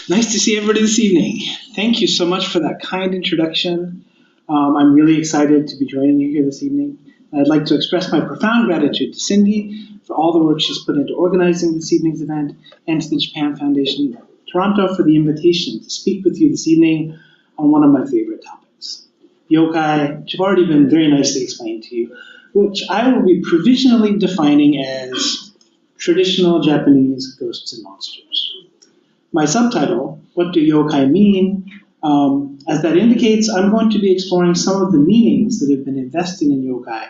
Nice to see everybody this evening. Thank you so much for that kind introduction. I'm really excited to be joining you here this evening. I'd like to express my profound gratitude to Cindy for all the work she's put into organizing this evening's event, and to the Japan Foundation Toronto for the invitation to speak with you this evening on one of my favorite topics, Yokai, which have already been very nicely explained to you, which I will be provisionally defining as traditional Japanese ghosts and monsters. My subtitle, What Do Yokai Mean? As that indicates, I'm going to be exploring some of the meanings that have been invested in yokai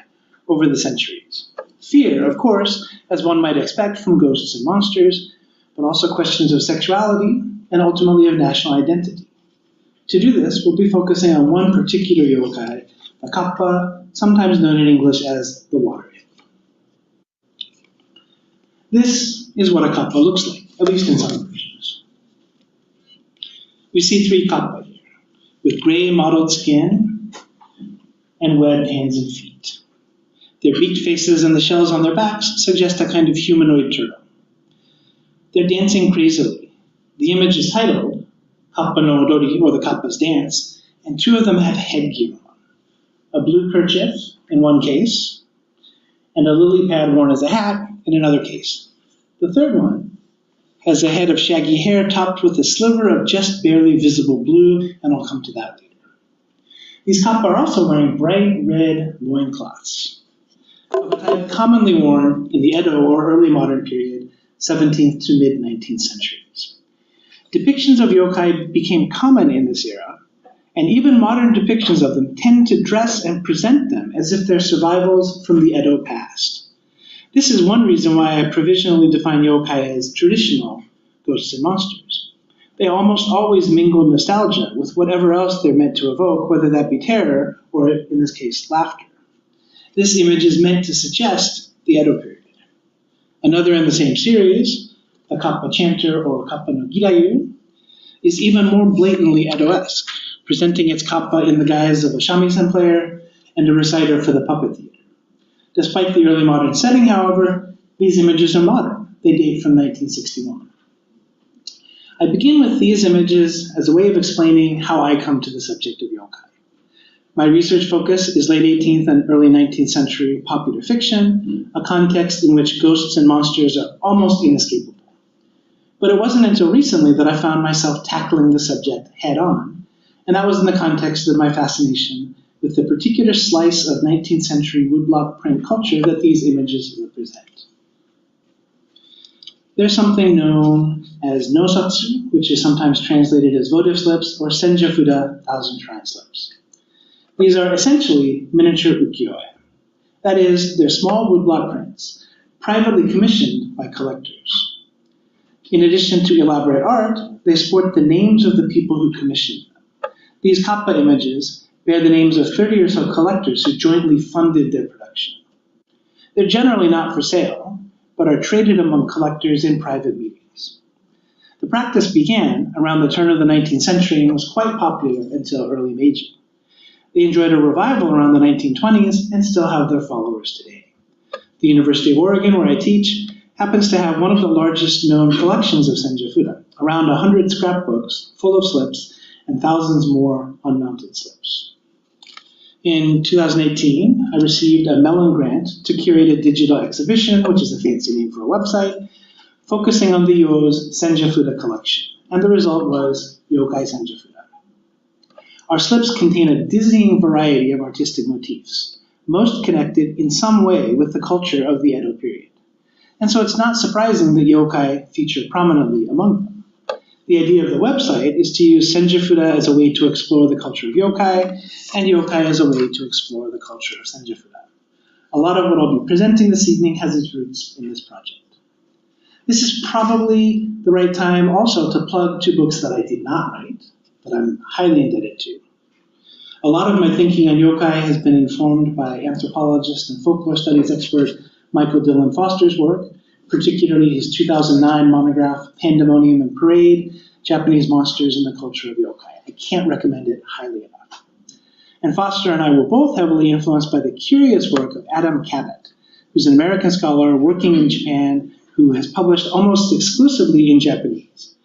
over the centuries. Fear, of course, as one might expect from ghosts and monsters, but also questions of sexuality and ultimately of national identity. To do this, we'll be focusing on one particular yokai, the Kappa, sometimes known in English as the water imp. This is what a Kappa looks like, at least in some versions. We see three Kappa here, with gray mottled skin and webbed hands and feet. Their beaked faces and the shells on their backs suggest a kind of humanoid turtle. They're dancing crazily. The image is titled Kappa no Odori, or the Kappa's Dance, and two of them have headgear on. A blue kerchief in one case, and a lily pad worn as a hat in another case. The third one has a head of shaggy hair topped with a sliver of just barely visible blue, and I'll come to that later. These Kappa are also wearing bright red loincloths, of a type commonly worn in the Edo or early modern period, 17th to mid-19th centuries. Depictions of yokai became common in this era, and even modern depictions of them tend to dress and present them as if they're survivals from the Edo past. This is one reason why I provisionally define yokai as traditional ghosts and monsters. They almost always mingle nostalgia with whatever else they're meant to evoke, whether that be terror or, in this case, laughter. This image is meant to suggest the Edo period. Another in the same series, the Kappa chanter or Kappa no Girayu, is even more blatantly Edo-esque, presenting its Kappa in the guise of a shamisen player and a reciter for the puppet theater. Despite the early modern setting, however, these images are modern. They date from 1961. I begin with these images as a way of explaining how I come to the subject of yokai. My research focus is late 18th and early 19th century popular fiction, a context in which ghosts and monsters are almost inescapable. But it wasn't until recently that I found myself tackling the subject head-on, and that was in the context of my fascination with the particular slice of 19th century woodblock print culture that these images represent. There's something known as nosatsu, which is sometimes translated as votive slips, or senjafuda, thousand shrine slips. These are essentially miniature ukiyo-e. That is, they're small woodblock prints, privately commissioned by collectors. In addition to elaborate art, they sport the names of the people who commissioned them. These Kappa images bear the names of 30 or so collectors who jointly funded their production. They're generally not for sale, but are traded among collectors in private meetings. The practice began around the turn of the 19th century and was quite popular until early Meiji. They enjoyed a revival around the 1920s and still have their followers today. The University of Oregon, where I teach, happens to have one of the largest known collections of senjafuda, around 100 scrapbooks full of slips and thousands more unmounted slips. In 2018, I received a Mellon grant to curate a digital exhibition, which is a fancy name for a website, focusing on the Yo's senjafuda collection, and the result was Yokai senjafuda. Our slips contain a dizzying variety of artistic motifs, most connected in some way with the culture of the Edo period. And so it's not surprising that yokai feature prominently among them. The idea of the website is to use senjafuda as a way to explore the culture of yokai, and yokai as a way to explore the culture of senjafuda. A lot of what I'll be presenting this evening has its roots in this project. This is probably the right time also to plug two books that I did not write, that I'm highly indebted to. A lot of my thinking on yokai has been informed by anthropologist and folklore studies expert Michael Dillon Foster's work, particularly his 2009 monograph, Pandemonium and Parade, Japanese Monsters and the Culture of Yokai. I can't recommend it highly enough. And Foster and I were both heavily influenced by the curious work of Adam Cabot, who's an American scholar working in Japan who has published almost exclusively in Japanese.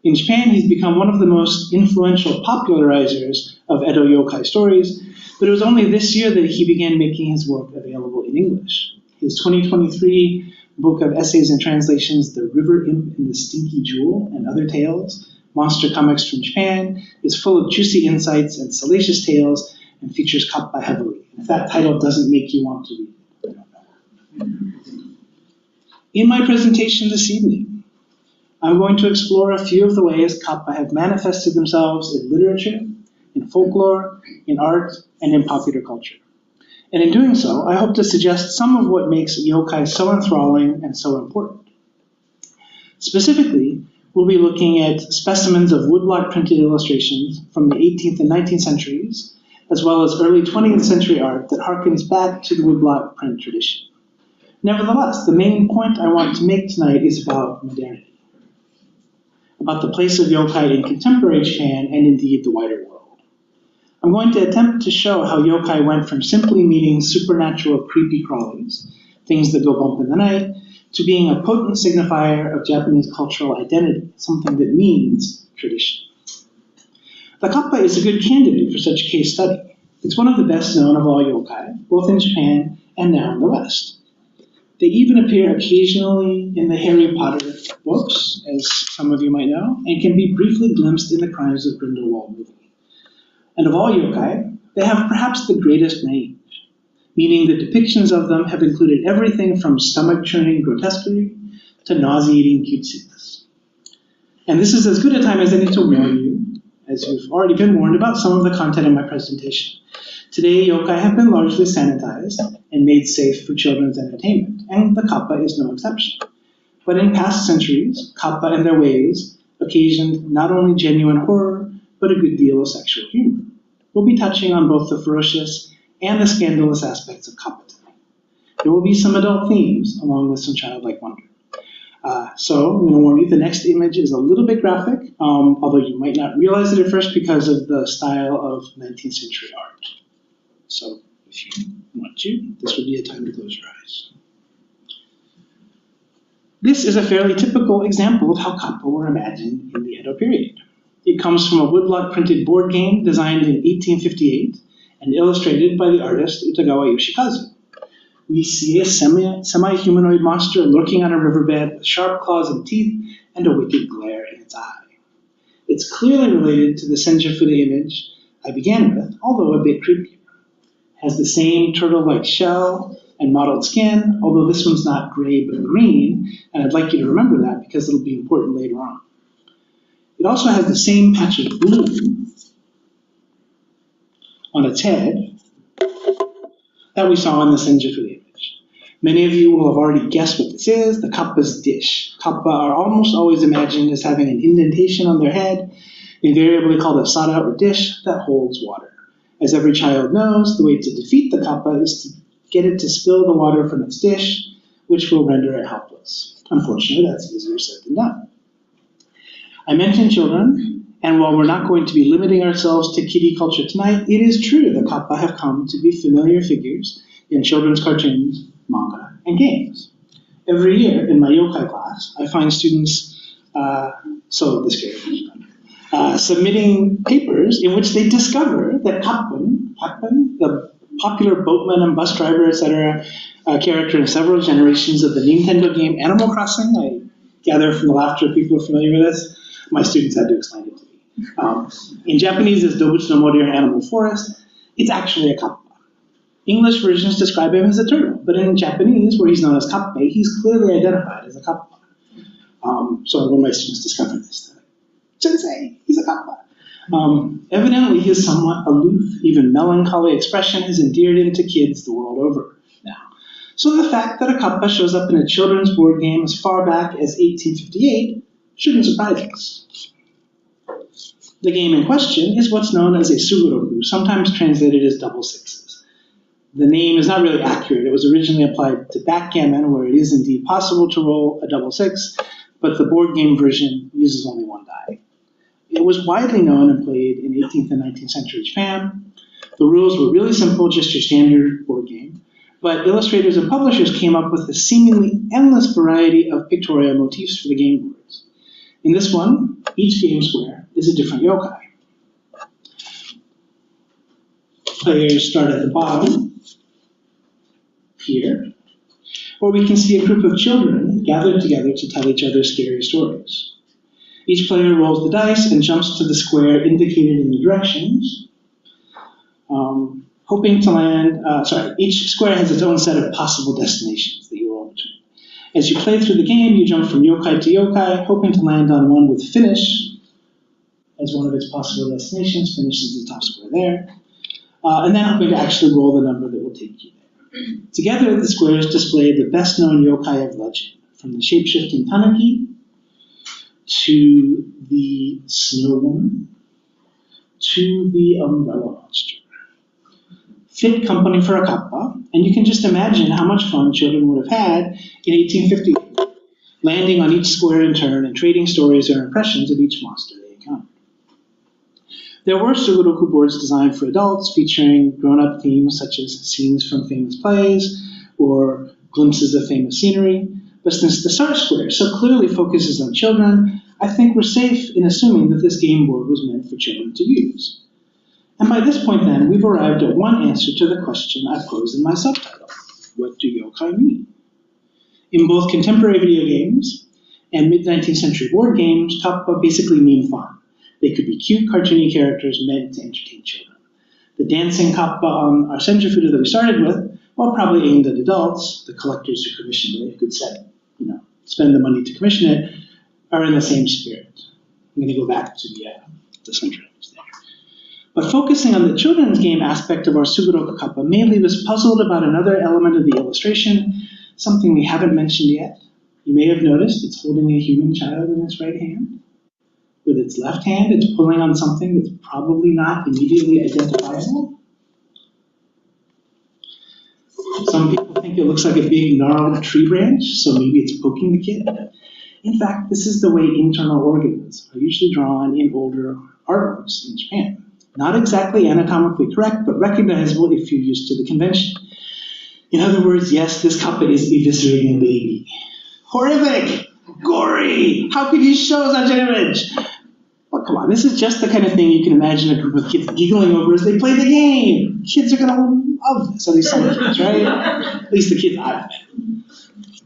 In Japan, he's become one of the most influential popularizers of Edo yokai stories, but it was only this year that he began making his work available in English. His 2023 book of essays and translations, The River Imp and the Stinky Jewel and Other Tales, Monster Comics from Japan, is full of juicy insights and salacious tales and features Kappa heavily. If that title doesn't make you want to read it, I don't know. In my presentation this evening, I'm going to explore a few of the ways Kappa have manifested themselves in literature, in folklore, in art, and in popular culture. And in doing so, I hope to suggest some of what makes yokai so enthralling and so important. Specifically, we'll be looking at specimens of woodblock printed illustrations from the 18th and 19th centuries, as well as early 20th century art that harkens back to the woodblock print tradition. Nevertheless, the main point I want to make tonight is about modernity, about the place of yokai in contemporary Japan and indeed the wider world. I'm going to attempt to show how yokai went from simply meaning supernatural creepy crawlies, things that go bump in the night, to being a potent signifier of Japanese cultural identity, something that means tradition. The Kappa is a good candidate for such a case study. It's one of the best known of all yokai, both in Japan and now in the West. They even appear occasionally in the Harry Potter books, as some of you might know, and can be briefly glimpsed in the Crimes of Grindelwald movie. And of all yokai, they have perhaps the greatest range, meaning the depictions of them have included everything from stomach-churning grotesquerie to nauseating cutesiness. And this is as good a time as any to warn you, as you've already been warned about some of the content in my presentation. Today, yokai have been largely sanitized and made safe for children's entertainment, and the Kappa is no exception. But in past centuries, Kappa and their ways occasioned not only genuine horror, but a good deal of sexual humor. We'll be touching on both the ferocious and the scandalous aspects of Kappa tonight. There will be some adult themes, along with some childlike wonder. So I'm going to warn you, the next image is a little bit graphic, although you might not realize it at first because of the style of 19th century art. So if you want to, this would be a time to close your eyes. This is a fairly typical example of how Kappa were imagined in the Edo period. It comes from a woodblock printed board game designed in 1858 and illustrated by the artist Utagawa Yoshikazu. We see a semi-humanoid monster lurking on a riverbed with sharp claws and teeth and a wicked glare in its eye. It's clearly related to the Senjafuda image I began with, although a bit creepier. Has the same turtle-like shell and mottled skin, although this one's not gray but green, and I'd like you to remember that because it'll be important later on. It also has the same patch of blue on its head that we saw in the Senjafuda image. Many of you will have already guessed what this is, the Kappa's dish. Kappa are almost always imagined as having an indentation on their head, invariably called a sada or dish that holds water. As every child knows, the way to defeat the Kappa is to get it to spill the water from its dish, which will render it helpless. Unfortunately, that's easier said than done. I mentioned children, and while we're not going to be limiting ourselves to kiddie culture tonight, it is true that Kappa have come to be familiar figures in children's cartoons, manga, and games. Every year in my yokai class, I find students, submitting papers in which they discover that Kappa, the popular boatman and bus driver, etc., character in several generations of the Nintendo game Animal Crossing. I gather from the laughter people are familiar with this. My students had to explain it to me. In Japanese, it's Dobutsu no Mori or Animal Forest. It's actually a Kappa. English versions describe him as a turtle, but in Japanese, where he's known as Kappa, he's clearly identified as a Kappa. So when my students discover this, they're like, Sensei, he's a Kappa. Evidently, his somewhat aloof, even melancholy expression has endeared him to kids the world over now. So the fact that a Kappa shows up in a children's board game as far back as 1858 shouldn't surprise us. The game in question is what's known as a sugoroku, sometimes translated as double sixes. The name is not really accurate. It was originally applied to backgammon, where it is indeed possible to roll a double six, but the board game version uses only one die. It was widely known and played in 18th and 19th century Japan. The rules were really simple, just your standard board game. But illustrators and publishers came up with a seemingly endless variety of pictorial motifs for the game boards. In this one, each game square is a different yokai. Players start at the bottom, here, where we can see a group of children gathered together to tell each other scary stories. Each player rolls the dice and jumps to the square indicated in the directions, hoping to land, each square has its own set of possible destinations that you roll between. As you play through the game, you jump from yokai to yokai, hoping to land on one with finish as one of its possible destinations. Finish is the top square there. And then hoping to actually roll the number that will take you there. Together, the squares display the best-known yokai of legend, from the shape-shifting tanuki to the snow woman to the umbrella monster. Fit company for a kappa, and you can just imagine how much fun children would have had in 1850, landing on each square in turn and trading stories or impressions of each monster they encountered. There were sudoku boards designed for adults, featuring grown-up themes such as scenes from famous plays or glimpses of famous scenery. But since the start square so clearly focuses on children, I think we're safe in assuming that this game board was meant for children to use. And by this point then, we've arrived at one answer to the question I posed in my subtitle. What do yokai mean? In both contemporary video games and mid-19th century board games, kappa basically mean fun. They could be cute, cartoony characters meant to entertain children. The dancing kappa on our senjufuda that we started with, while probably aimed at adults, the collectors who commissioned it, who could spend the money to commission it, are in the same spirit. I'm going to go back to the center image there. But focusing on the children's game aspect of our Suguroku kappa may leave us puzzled about another element of the illustration, something we haven't mentioned yet. You may have noticed it's holding a human child in its right hand. With its left hand, it's pulling on something that's probably not immediately identifiable. Some people think it looks like a big gnarled tree branch, so maybe it's poking the kid. In fact, this is the way internal organs are usually drawn in older artworks in Japan. Not exactly anatomically correct, but recognizable if you're used to the convention. In other words, yes, this kappa is eviscerating a baby. Horrific! Gory! How could you show such an image? Well, come on, this is just the kind of thing you can imagine a group of kids giggling over as they play the game. Kids are going to love this, at least some kids, right? At least the kids I've met.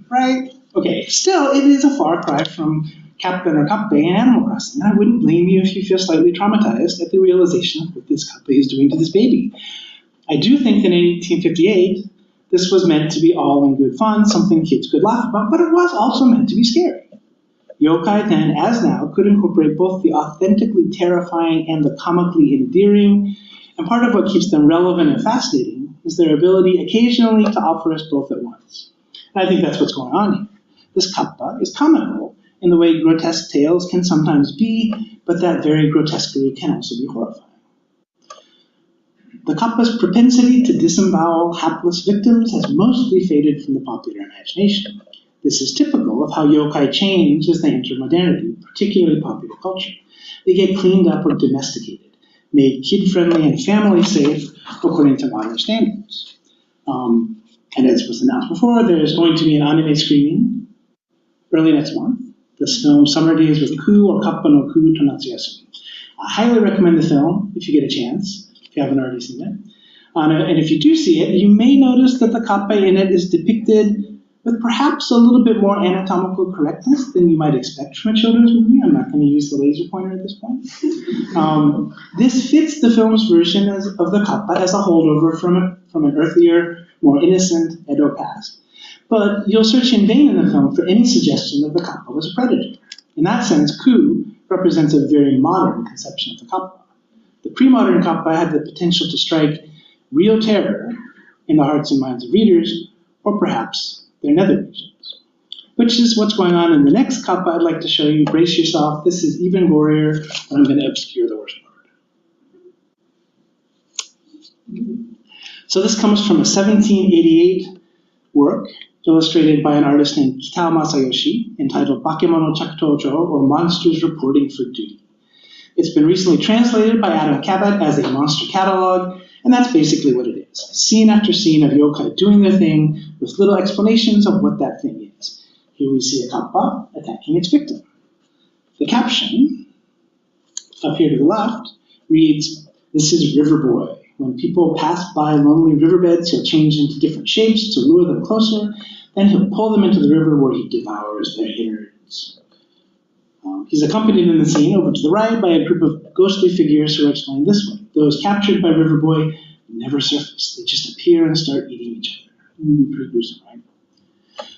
Right? Okay, still, it is a far cry from Kappa or Kappa in Animal Crossing, and I wouldn't blame you if you feel slightly traumatized at the realization of what this Kappa is doing to this baby. I do think that in 1858, this was meant to be all in good fun, something kids could laugh about, but it was also meant to be scary. Yokai then, as now, could incorporate both the authentically terrifying and the comically endearing, and part of what keeps them relevant and fascinating is their ability occasionally to offer us both at once. And I think that's what's going on here. This kappa is comical in the way grotesque tales can sometimes be, but that very grotesquerie can also be horrifying. The kappa's propensity to disembowel hapless victims has mostly faded from the popular imagination. This is typical of how yokai change as they enter modernity, particularly popular culture. They get cleaned up or domesticated, made kid-friendly and family-safe according to modern standards. And as was announced before, there's going to be an anime screening early next month. This film, Summer Days with Ku or Kappa no Ku to Natsuyasumi. I highly recommend the film if you get a chance, if you haven't already seen it. And if you do see it, you may notice that the kappa in it is depicted with perhaps a little bit more anatomical correctness than you might expect from a children's movie. I'm not going to use the laser pointer at this point. This fits the film's version of the kappa as a holdover from an earthier, more innocent Edo past. But you'll search in vain in the film for any suggestion that the kappa was a predator. In that sense, Ku represents a very modern conception of the kappa. The pre-modern kappa had the potential to strike real terror in the hearts and minds of readers, or perhaps their nether regions. Which is what's going on in the next kappa I'd like to show you. Brace yourself, this is even gorier, but I'm going to obscure the worst part. So this comes from a 1788 work illustrated by an artist named Kitao Masayoshi, entitled Bakemono Chakutojo, or Monsters Reporting for Duty. It's been recently translated by Adam Cabot as a monster catalog, and that's basically what it is. Scene after scene of yokai doing their thing with little explanations of what that thing is. Here we see a kappa attacking its victim. The caption, up here to the left, reads, "This is River Boy. When people pass by lonely riverbeds, he'll change into different shapes to lure them closer. Then he'll pull them into the river where he devours their innards." He's accompanied in the scene over to the right by a group of ghostly figures who are explained this way. Those captured by River Boy never surface. They just appear and start eating each other. Pretty gruesome, right?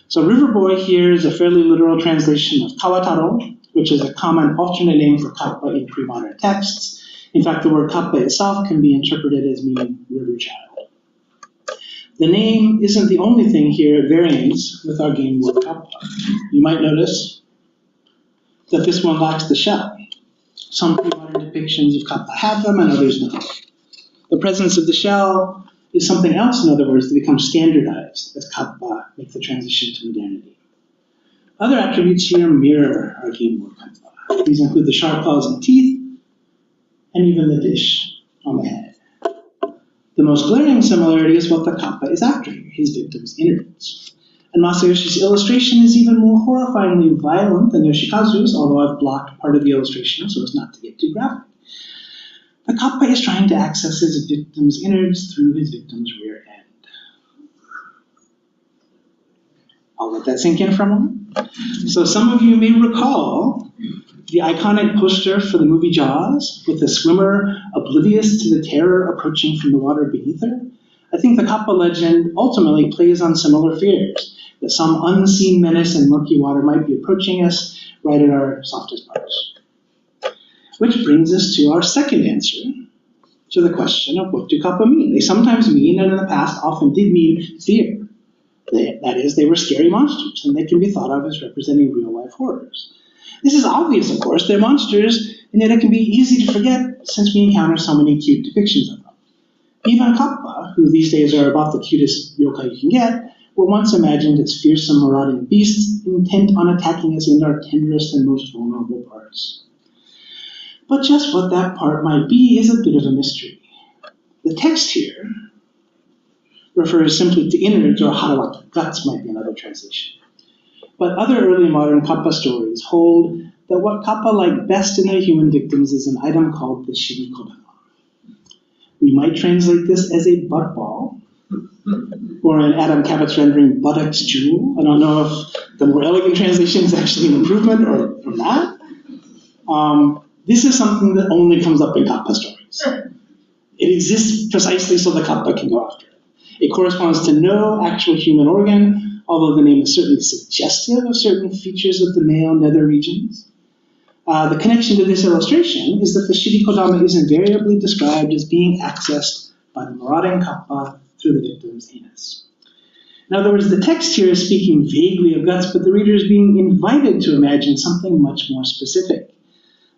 So River Boy here is a fairly literal translation of Kawataro, which is a common alternate name for Kappa in pre-modern texts. In fact, the word Kappa itself can be interpreted as meaning river child. The name isn't the only thing here at variance with our game word Kappa. You might notice that this one lacks the shell. Some pre-modern depictions of Kappa have them and others don't. The presence of the shell is something else, in other words, that becomes standardized as Kappa make the transition to modernity. Other attributes here mirror our game word Kappa. These include the sharp claws and teeth, and even the dish on the head. The most glaring similarity is what the Kappa is after here, his victim's innards. And Masayoshi's illustration is even more horrifyingly violent than Yoshikazu's, although I've blocked part of the illustration so as not to get too graphic. The Kappa is trying to access his victim's innards through his victim's rear end. I'll let that sink in for a moment. So some of you may recall the iconic poster for the movie Jaws, with the swimmer oblivious to the terror approaching from the water beneath her. I think the Kappa legend ultimately plays on similar fears, that some unseen menace in murky water might be approaching us right at our softest parts. Which brings us to our second answer to the question of what do Kappa mean? They sometimes mean, and in the past often did mean, fear. That is, they were scary monsters, and they can be thought of as representing real-life horrors. This is obvious, of course. They're monsters, and yet it can be easy to forget since we encounter so many cute depictions of them. Even Kappa, who these days are about the cutest yokai you can get, were once imagined as fearsome, marauding beasts intent on attacking us in our tenderest and most vulnerable parts. But just what that part might be is a bit of a mystery. The text here refers simply to innards, or harawaki, guts might be another translation. But other early modern Kappa stories hold that what Kappa like best in their human victims is an item called the shirikodama. We might translate this as a butt ball, or in Adam Cabot's rendering, buttocks jewel. I don't know if the more elegant translation is actually an improvement or not. This is something that only comes up in Kappa stories. It exists precisely so the Kappa can go after it. It corresponds to no actual human organ, although the name is certainly suggestive of certain features of the male nether regions. The connection to this illustration is that the shirikodama is invariably described as being accessed by the marauding Kappa through the victim's anus. In other words, the text here is speaking vaguely of guts, but the reader is being invited to imagine something much more specific.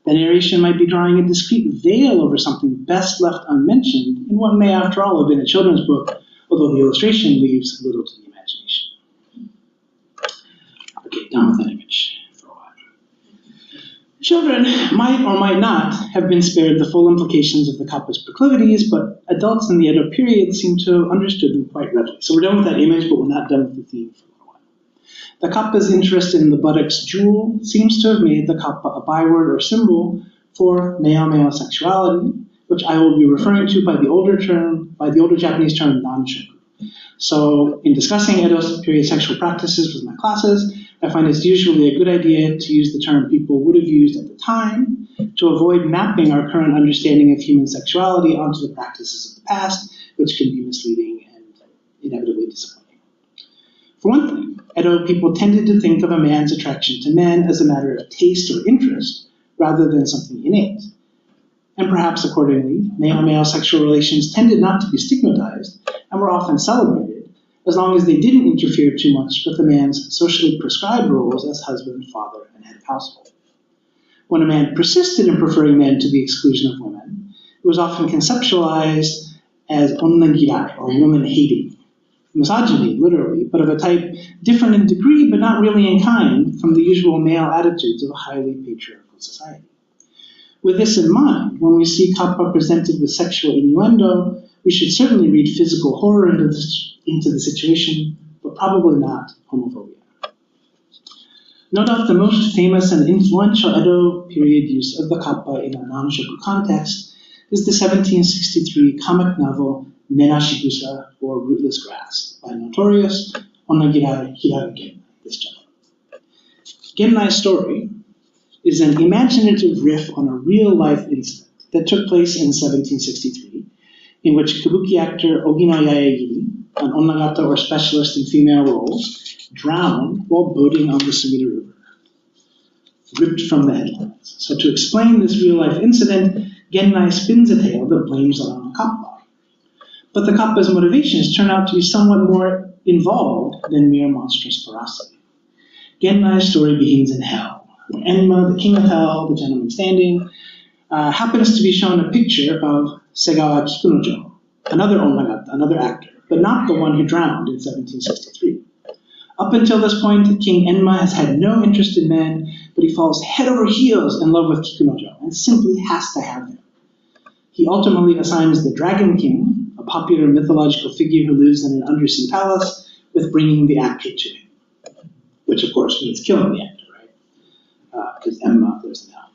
The narration might be drawing a discreet veil over something best left unmentioned in what may, after all, have been a children's book, although the illustration leaves little to the imagination. Okay, done with that image for a while. Children might or might not have been spared the full implications of the Kappa's proclivities, but adults in the Edo period seem to have understood them quite readily. So we're done with that image, but we're not done with the theme for a little while. The Kappa's interest in the buttocks jewel seems to have made the Kappa a byword or symbol for male-male sexuality, which I will be referring to by the older Japanese term nanshoku. So in discussing Edo period sexual practices with my classes, I find it's usually a good idea to use the term people would have used at the time to avoid mapping our current understanding of human sexuality onto the practices of the past, which can be misleading and inevitably disappointing. For one thing, Edo people tended to think of a man's attraction to men as a matter of taste or interest rather than something innate. And perhaps accordingly, male-male sexual relations tended not to be stigmatized and were often celebrated, as long as they didn't interfere too much with the man's socially prescribed roles as husband, father, and head of household. When a man persisted in preferring men to the exclusion of women, it was often conceptualized as onna-girai, or woman-hating, misogyny, literally, but of a type different in degree but not really in kind from the usual male attitudes of a highly patriarchal society. With this in mind, when we see Kappa presented with sexual innuendo, We should certainly read physical horror into the situation, but probably not homophobia. No doubt the most famous and influential Edo period use of the kappa in a non-shoku context is the 1763 comic novel Nenashigusa, or Rootless Grass, by notorious Onagira Hirage, this gentleman. Gennai's story is an imaginative riff on a real-life incident that took place in 1763, in which kabuki actor Ogino Yaegiri, an onnagata or specialist in female roles, drowned while boating on the Sumida River, ripped from the headlines. So to explain this real-life incident, Gennai spins a tale that blames it on the kappa. But the kappa's motivations turn out to be somewhat more involved than mere monstrous ferocity. Gennai's story begins in hell, where Enma, the king of hell, the gentleman standing, happens to be shown a picture of Segawa Kikunojo, another onnagata, another actor, but not the one who drowned in 1763. Up until this point, King Enma has had no interest in men, but he falls head over heels in love with Kikunojo and simply has to have him. He ultimately assigns the Dragon King, a popular mythological figure who lives in an undersea palace, with bringing the actor to him, which of course means killing the actor, right? Because Enma lives in hell.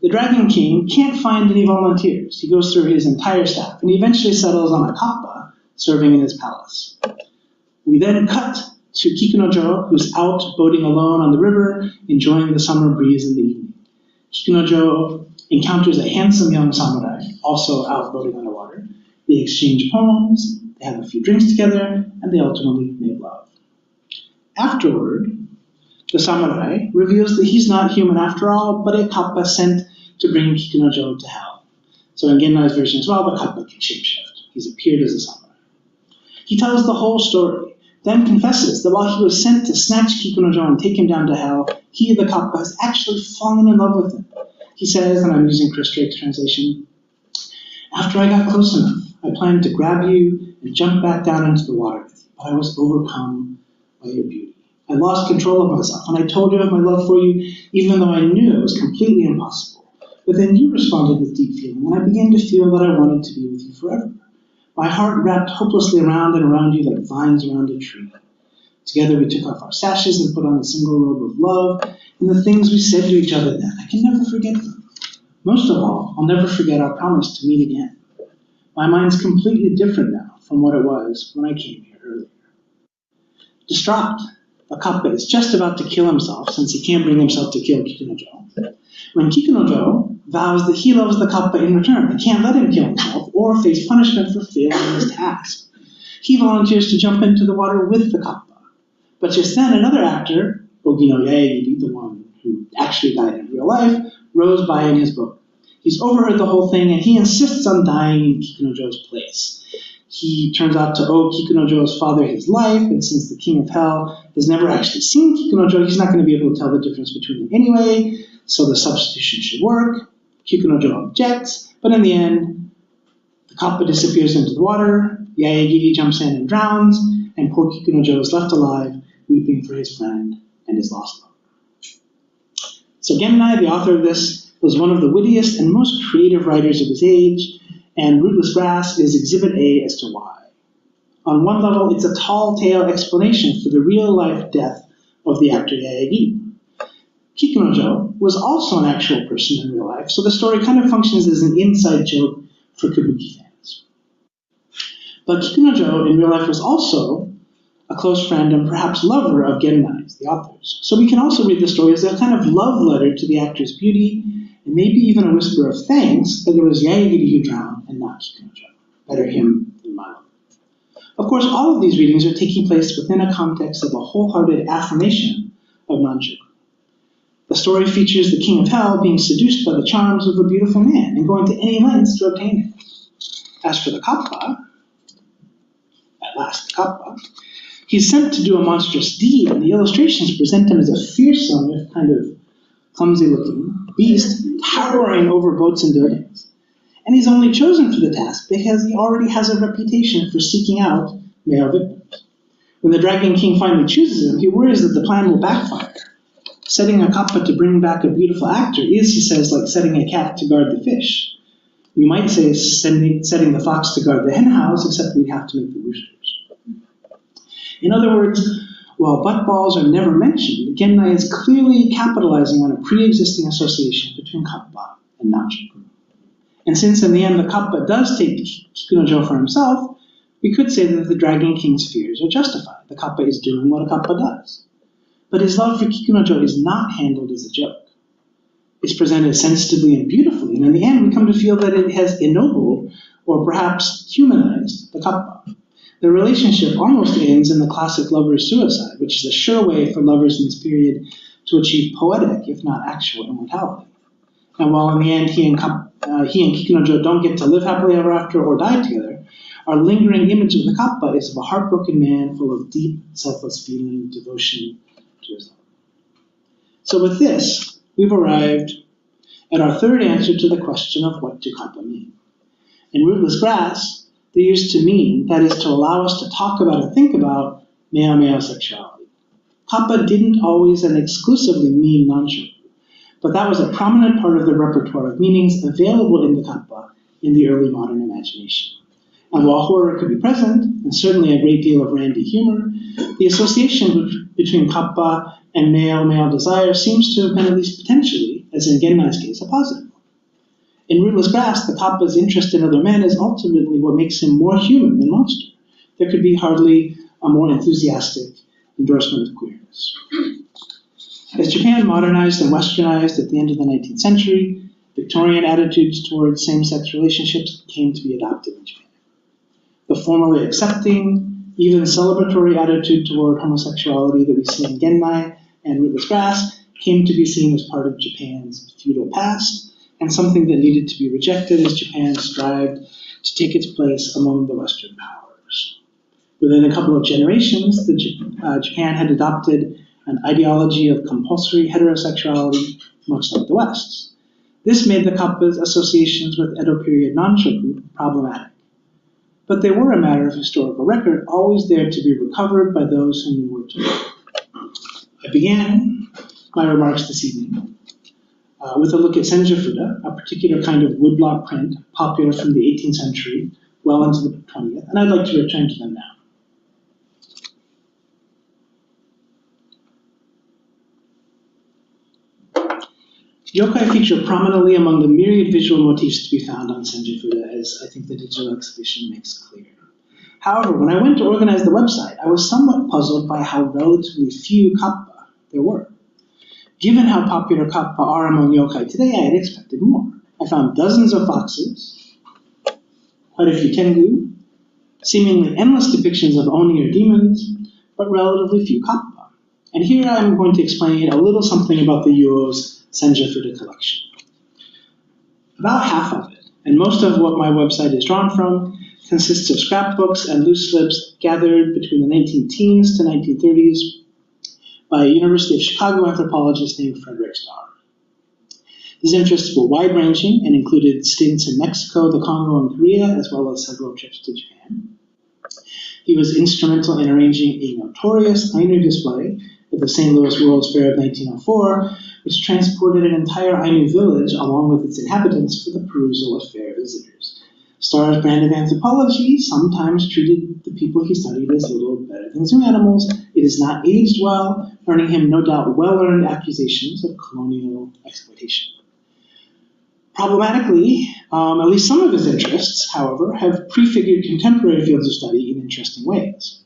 The Dragon King can't find any volunteers. He goes through his entire staff, and he eventually settles on a kappa serving in his palace. We then cut to Kikunojo, who's out boating alone on the river, enjoying the summer breeze in the evening. Kikunojo encounters a handsome young samurai, also out boating on the water. They exchange poems, they have a few drinks together, and they ultimately make love. Afterward, the samurai reveals that he's not human after all, but a kappa sent to bring Kikunojo to hell. So in Gennai's version as well, the kappa can shapeshift. He's appeared as a samurai. He tells the whole story, then confesses that while he was sent to snatch Kikunojo and take him down to hell, he, the kappa, has actually fallen in love with him. He says, and I'm using Chris Drake's translation, "After I got close enough, I planned to grab you and jump back down into the water with you, but I was overcome by your beauty. I lost control of myself, and I told you of my love for you, even though I knew it was completely impossible. But then you responded with deep feeling, and I began to feel that I wanted to be with you forever. My heart wrapped hopelessly around and around you like vines around a tree. Together we took off our sashes and put on a single robe of love, and the things we said to each other then, I can never forget them. Most of all, I'll never forget our promise to meet again. My mind's completely different now from what it was when I came here earlier." Distraught, the kappa is just about to kill himself since he can't bring himself to kill Kikunojo, when Kikunojo vows that he loves the kappa in return and can't let him kill himself or face punishment for failing his task. He volunteers to jump into the water with the kappa. But just then, another actor, Ogino Yaegiri, the one who actually died in real life, rows by in his boat. He's overheard the whole thing, and he insists on dying in Kikunojo's place. He turns out to owe Kikunojo's father his life, and since the king of hell has never actually seen Kikunojo, he's not going to be able to tell the difference between them anyway, so the substitution should work. Kikunojo objects, but in the end, the kappa disappears into the water, Yaegiri jumps in and drowns, and poor Kikunojo is left alive, weeping for his friend and his lost love. So Gennai, the author of this, was one of the wittiest and most creative writers of his age, and Rootless Grass is exhibit A as to why. On one level, it's a tall tale explanation for the real-life death of the actor Yaegiri. Kikunojo was also an actual person in real life, so the story kind of functions as an inside joke for kabuki fans. But Kikunojo in real life was also a close friend and perhaps lover of Gennai's, the author's. So we can also read the story as a kind of love letter to the actor's beauty, and maybe even a whisper of thanks that it was Yaegiri who drowned and not Kikunojo. Better him than my love. Of course, all of these readings are taking place within a context of a wholehearted affirmation of non-shoku. The story features the king of hell being seduced by the charms of a beautiful man and going to any lengths to obtain him. As for the kappa, at last the kappa, he's sent to do a monstrous deed, and the illustrations present him as a fearsome, if kind of clumsy-looking beast towering over boats and buildings. And he's only chosen for the task because he already has a reputation for seeking out male victims. When the Dragon King finally chooses him, he worries that the plan will backfire. Setting a kappa to bring back a beautiful actor is, he says, like setting a cat to guard the fish. We might say setting the fox to guard the hen house, except we'd have to make the roosters. In other words, while butt balls are never mentioned, Genmai is clearly capitalizing on a pre-existing association between Kappa and Nachoku. And since in the end the Kappa does take Kikunojo for himself, we could say that the Dragon King's fears are justified. The Kappa is doing what a Kappa does. But his love for Kikunojo is not handled as a joke. It's presented sensitively and beautifully, and in the end we come to feel that it has ennobled, or perhaps humanized, the Kappa. The relationship almost ends in the classic lover's suicide, which is a sure way for lovers in this period to achieve poetic, if not actual, immortality. And while in the end he and Kikunojo don't get to live happily ever after or die together, our lingering image of the Kappa is of a heartbroken man full of deep, selfless feeling, devotion to his love. So with this, we've arrived at our third answer to the question of what do Kappa mean. In Rootless Grass, they used to mean, that is to allow us to talk about and think about male-male sexuality. Kappa didn't always and exclusively mean non-shoku, but that was a prominent part of the repertoire of meanings available in the Kappa in the early modern imagination. And while horror could be present, and certainly a great deal of randy humor, the association between Kappa and male-male desire seems to have been, at least potentially, as in Genmai's case, a positive. In Rootless Grass, the Kappa's interest in other men is ultimately what makes him more human than monster. There could be hardly a more enthusiastic endorsement of queerness. As Japan modernized and westernized at the end of the 19th century, Victorian attitudes towards same-sex relationships came to be adopted in Japan. The formally accepting, even celebratory attitude toward homosexuality that we see in Genmai and Rootless Grass came to be seen as part of Japan's feudal past, and something that needed to be rejected as Japan strived to take its place among the Western powers. Within a couple of generations, Japan had adopted an ideology of compulsory heterosexuality, much like the West's. This made the Kappa's associations with Edo period non-shoku problematic. But they were a matter of historical record, always there to be recovered by those who knew where to look. I began my remarks this evening with a look at senjafuda, a particular kind of woodblock print popular from the 18th century well into the 20th, and I'd like to return to them now. Yokai feature prominently among the myriad visual motifs to be found on senjafuda, as I think the digital exhibition makes clear. However, when I went to organize the website, I was somewhat puzzled by how relatively few kappa there were. Given how popular kappa are among yokai today, I had expected more. I found dozens of foxes, quite a few tengu, seemingly endless depictions of oni or demons, but relatively few kappa. And here I'm going to explain a little something about the Yuo's senjafuda collection. About half of it, and most of what my website is drawn from, consists of scrapbooks and loose slips gathered between the 19-teens to 1930s by a University of Chicago anthropologist named Frederick Starr. His interests were wide-ranging and included stints in Mexico, the Congo, and Korea, as well as several trips to Japan. He was instrumental in arranging a notorious Ainu display at the St. Louis World's Fair of 1904, which transported an entire Ainu village along with its inhabitants for the perusal of fair visitors. Starr's brand of anthropology sometimes treated the people he studied as little better than zoo animals. It has not aged well, earning him no doubt well-earned accusations of colonial exploitation. Problematically, at least some of his interests, however, have prefigured contemporary fields of study in interesting ways.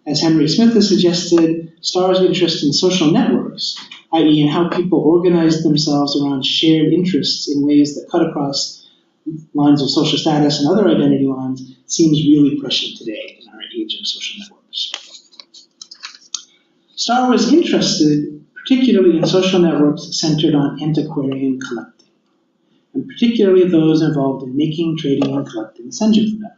As Henry Smith has suggested, Starr's interest in social networks, i.e. in how people organize themselves around shared interests in ways that cut across lines of social status and other identity lines, seems really prescient today in our age of social networks. Starr was interested particularly in social networks centered on antiquarian collecting, and particularly those involved in making, trading, and collecting senjafuda.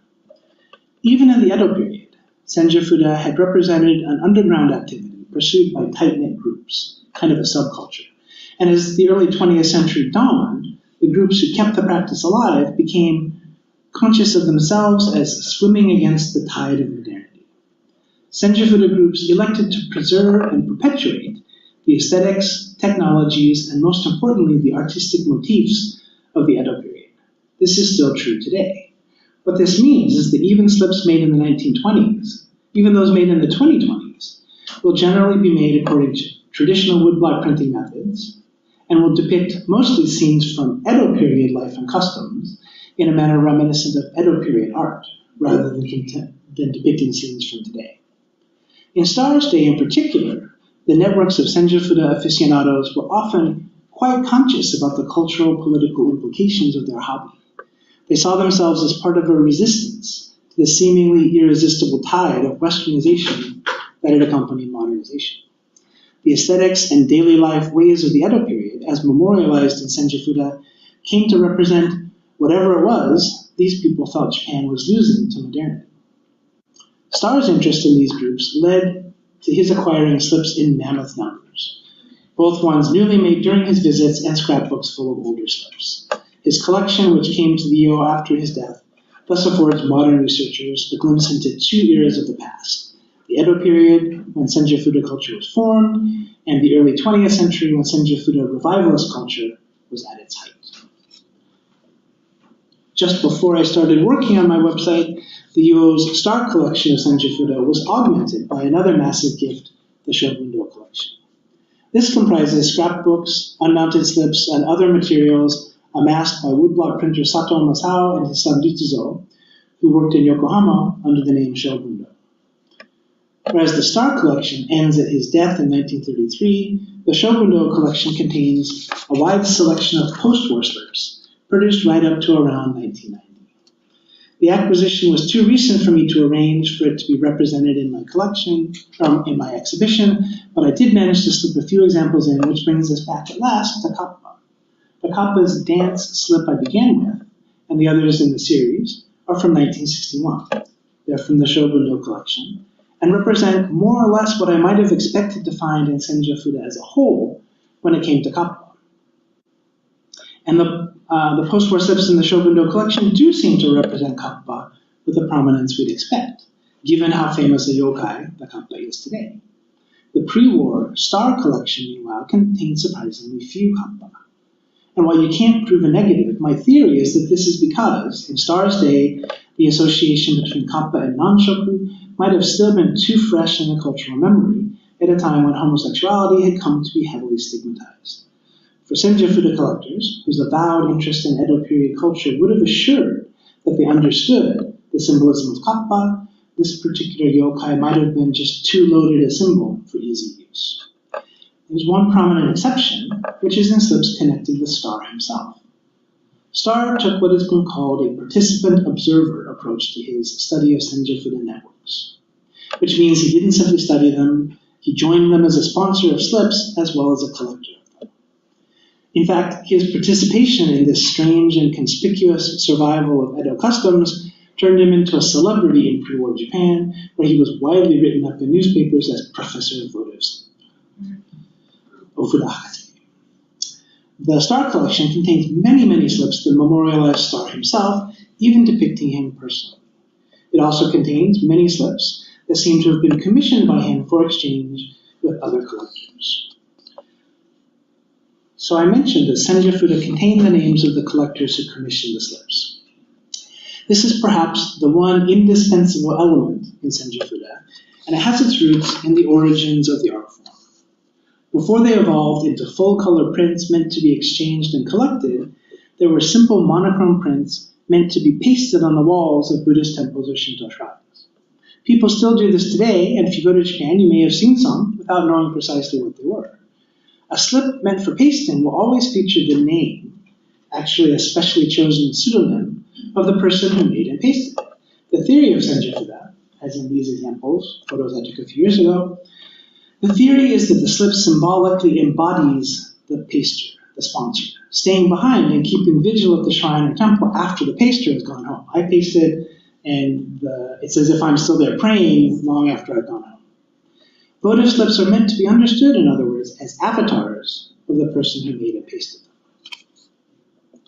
Even in the Edo period, senjafuda had represented an underground activity pursued by tight-knit groups, kind of a subculture. And as the early 20th century dawned, the groups who kept the practice alive became conscious of themselves as swimming against the tide of modernity. Senjafuda groups elected to preserve and perpetuate the aesthetics, technologies, and most importantly, the artistic motifs of the Edo period. This is still true today. What this means is that even slips made in the 1920s, even those made in the 2020s, will generally be made according to traditional woodblock printing methods and will depict mostly scenes from Edo period life and customs in a manner reminiscent of Edo period art, rather than depicting scenes from today. In Star's day in particular, the networks of Senjafuda aficionados were often quite conscious about the cultural political implications of their hobby. They saw themselves as part of a resistance to the seemingly irresistible tide of westernization that had accompanied modernization. The aesthetics and daily life ways of the Edo period, as memorialized in Senjafuda, came to represent whatever it was these people felt Japan was losing to modernity. Star's interest in these groups led to his acquiring slips in mammoth numbers, both ones newly made during his visits and scrapbooks full of older slips. His collection, which came to the Yo after his death, thus affords modern researchers a glimpse into two eras of the past: the Edo period, when Senjafuda culture was formed, and the early 20th century, when Senjafuda revivalist culture was at its height. Just before I started working on my website, the Yo's Star collection of Senjafuda was augmented by another massive gift, the Shogundo collection. This comprises scrapbooks, unmounted slips, and other materials amassed by woodblock printer Sato Masao and his son Ritsuzo, who worked in Yokohama under the name Shogundo. Whereas the Star collection ends at his death in 1933, the Shogundo collection contains a wide selection of post-war slips, produced right up to around 1990. The acquisition was too recent for me to arrange for it to be represented in my collection, in my exhibition, but I did manage to slip a few examples in, which brings us back at last to Kappa. The Kappa's dance slip I began with, and the others in the series, are from 1961. They're from the Shogundo collection, and represent more or less what I might have expected to find in Senjafuda as a whole when it came to Kappa. And the post-war slips in the Shogundo collection do seem to represent Kappa with the prominence we'd expect, given how famous a yokai the Kappa is today. The pre-war Star collection, meanwhile, contains surprisingly few Kappa. And while you can't prove a negative, my theory is that this is because, in Star's day, the association between Kappa and non-shoku might have still been too fresh in the cultural memory at a time when homosexuality had come to be heavily stigmatized. For Senjafuda collectors, whose avowed interest in Edo period culture would have assured that they understood the symbolism of Kappa, this particular yokai might have been just too loaded a symbol for easy use. There's one prominent exception, which is in slips connected with Star himself. Star took what has been called a participant-observer approach to his study of Senjafuda networks, which means he didn't simply study them, he joined them as a sponsor of slips as well as a collector. In fact, his participation in this strange and conspicuous survival of Edo customs turned him into a celebrity in pre-war Japan, where he was widely written up in newspapers as Professor of Votive. The Star collection contains many, many slips that memorialize Star himself, even depicting him personally. It also contains many slips that seem to have been commissioned by him for exchange with other collectors. So I mentioned that Senjafuda contained the names of the collectors who commissioned the slips. This is perhaps the one indispensable element in Senjafuda, and it has its roots in the origins of the art form. Before they evolved into full-color prints meant to be exchanged and collected, there were simple monochrome prints meant to be pasted on the walls of Buddhist temples or Shinto shrines. People still do this today, and if you go to Japan, you may have seen some without knowing precisely what they were. A slip meant for pasting will always feature the name, actually a specially chosen pseudonym, of the person who made and pasted it. The theory of Senjafuda, as in these examples, photos I took a few years ago, the theory is that the slip symbolically embodies the paster, the sponsor, staying behind and keeping vigil at the shrine or temple after the paster has gone home. I pasted, and it's as if I'm still there praying long after I've gone home. Votive slips are meant to be understood, in other words, as avatars of the person who made and pasted them.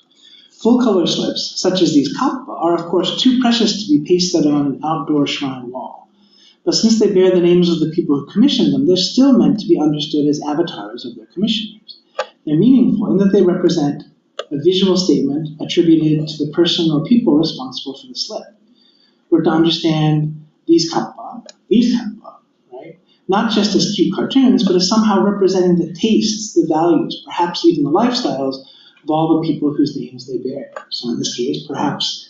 Full-color slips, such as these Kappa, are of course too precious to be pasted on an outdoor shrine wall. But since they bear the names of the people who commissioned them, they're still meant to be understood as avatars of their commissioners. They're meaningful in that they represent a visual statement attributed to the person or people responsible for the slip. We're to understand these kappa, right? Not just as cute cartoons, but as somehow representing the tastes, the values, perhaps even the lifestyles of all the people whose names they bear. So in this case, perhaps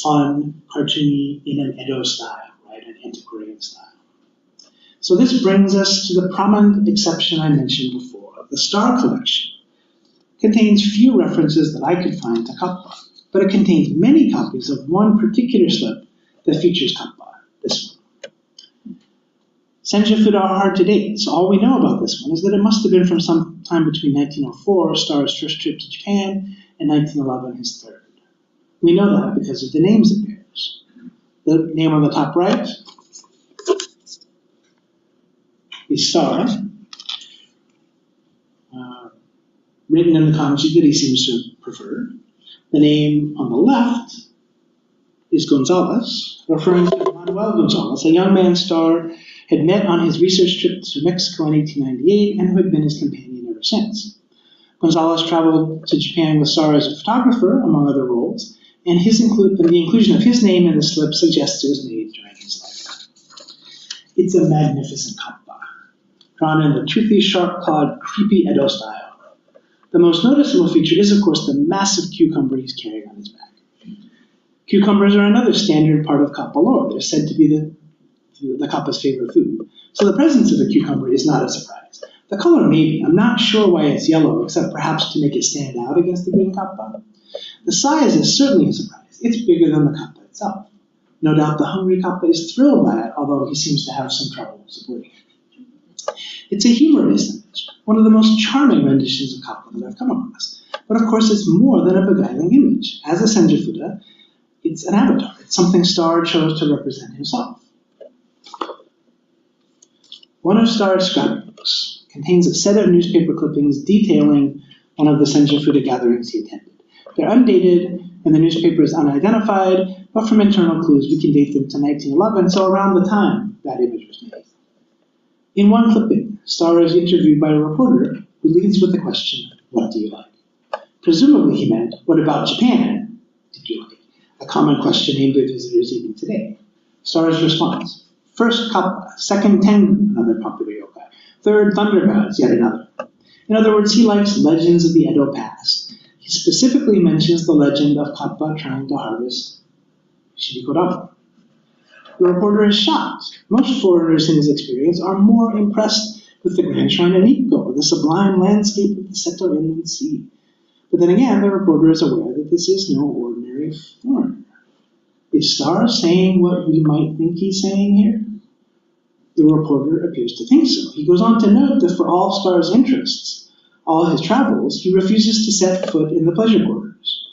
fun, cartoony, in an Edo style, right? An antiquarian style. So this brings us to the prominent exception I mentioned before. The Star Collection contains few references that I could find to Kappa, but it contains many copies of one particular slip that features Kappa, this one. Senja are hard to date, so all we know about this one is that it must have been from some time between 1904, Star's first trip to Japan, and 1911, his third. We know that because of the names it bears. The name on the top right is Star, written in the kanji that he seems to prefer. The name on the left is Gonzalez, referring to Manuel Gonzalez, a young man Star had met on his research trip to Mexico in 1898 and who had been his companion ever since. Gonzalez traveled to Japan with Star as a photographer, among other roles, and the inclusion of his name in the slip suggests it was made during his lifetime. It's a magnificent kappa, drawn in the toothy, sharp-clawed, creepy Edo style. The most noticeable feature is, of course, the massive cucumber he's carrying on his back. Cucumbers are another standard part of kappa lore. They're said to be the kappa's favorite food. So the presence of a cucumber is not a surprise. The color maybe. I'm not sure why it's yellow, except perhaps to make it stand out against the green kappa. The size is certainly a surprise. It's bigger than the kappa itself. No doubt the hungry kappa is thrilled by it, although he seems to have some trouble supporting it. It's a humorous image, one of the most charming renditions of kappa that I've come across. But of course, it's more than a beguiling image. As a senjafuda, it's an avatar. It's something Star chose to represent himself. One of Star's scrapbooks contains a set of newspaper clippings detailing one of the senjafuda gatherings he attended. They're undated, and the newspaper is unidentified, but from internal clues we can date them to 1911, so around the time that image was made. In one clipping, Star is interviewed by a reporter who leads with the question, "What do you like?" Presumably he meant, "What about Japan did you like?" A common question aimed at visitors even today. Star's response: first, Kappa; second, Tengu, another popular yokai; third, thunder gods, yet another. In other words, he likes legends of the Edo past. He specifically mentions the legend of Kappa trying to harvest Shirikodama. The reporter is shocked. Most foreigners in his experience are more impressed with the Grand Shrine of Nikko, the sublime landscape of the Seto Inland Sea. But then again, the reporter is aware that this is no ordinary foreigner. Is Star saying what we might think he's saying here? The reporter appears to think so. He goes on to note that for all Star's interests, all his travels, he refuses to set foot in the pleasure quarters.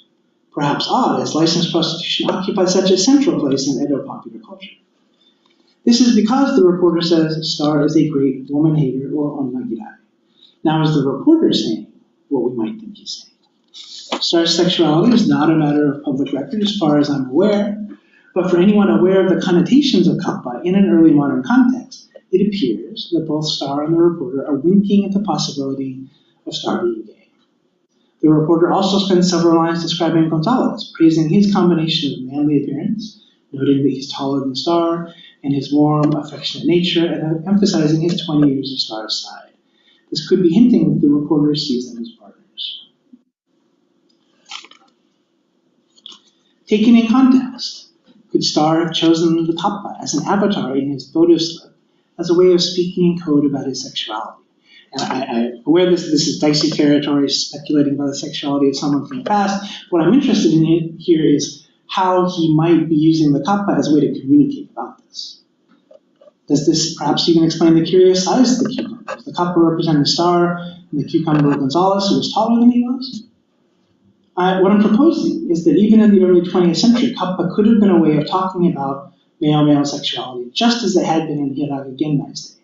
Perhaps odd, as licensed prostitution occupies such a central place in Edo popular culture. This is because, the reporter says, Star is a great woman-hater or onnagirai. Now is the reporter saying what we might think he's saying? Star's sexuality is not a matter of public record as far as I'm aware, but for anyone aware of the connotations of kappa in an early modern context, it appears that both Star and the reporter are winking at the possibility of Star being gay. The reporter also spends several lines describing Gonzalez, praising his combination of manly appearance, noting that he's taller than Star, and his warm, affectionate nature, and emphasizing his 20 years of Star's side. This could be hinting that the reporter sees them as partners. Taken in context, could Star have chosen the kappa as an avatar in his votive slip as a way of speaking in code about his sexuality? And I'm aware this is dicey territory, speculating about the sexuality of someone from the past. What I'm interested in here is how he might be using the kappa as a way to communicate about this. Does this perhaps even explain the curious size of the cucumbers? The kappa representing Star, and the cucumber Gonzalez, who was taller than he was? What I'm proposing is that even in the early 20th century, kappa could have been a way of talking about male-male sexuality, just as it had been in Hiraga Gennai's day.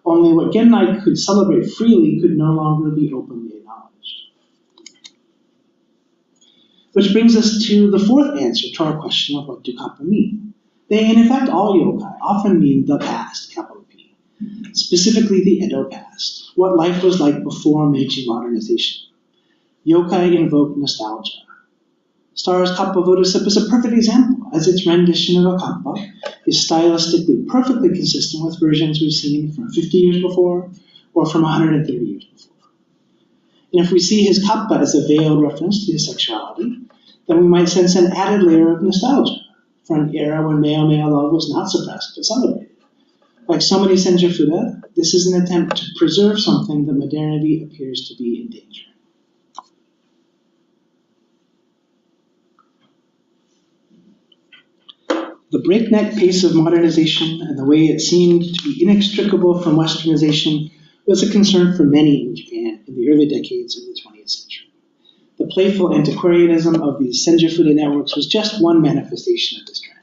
Only what Gennai could celebrate freely could no longer be openly acknowledged. Which brings us to the fourth answer to our question of what do kappa mean. They, and in fact all yokai, often mean the past, capital P, specifically the Edo past, what life was like before Meiji modernization. Yokai invoke nostalgia. Star's Kappa votive is a perfect example, as its rendition of a Kappa is stylistically perfectly consistent with versions we've seen from 50 years before or from 130 years before. And if we see his Kappa as a veiled reference to his sexuality, then we might sense an added layer of nostalgia for an era when male-male love was not suppressed but celebrated. Like so many senjufuda, this is an attempt to preserve something that modernity appears to be in danger. The breakneck pace of modernization and the way it seemed to be inextricable from westernization was a concern for many in Japan in the early decades of the 20th century. The playful antiquarianism of these senjufuda networks was just one manifestation of this trend.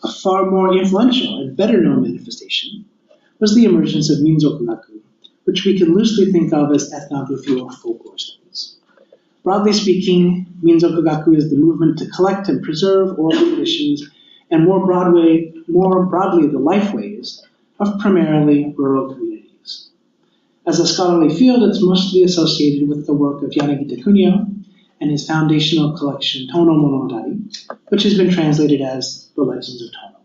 A far more influential and better known manifestation was the emergence of Minzoku-gaku, which we can loosely think of as ethnography or folklore studies. Broadly speaking, Minzoku-gaku is the movement to collect and preserve oral traditions and more broadly the lifeways of primarily rural communities. As a scholarly field, it's mostly associated with the work of Yanagita Kunio and his foundational collection Tono Monogatari, which has been translated as The Legends of Tono.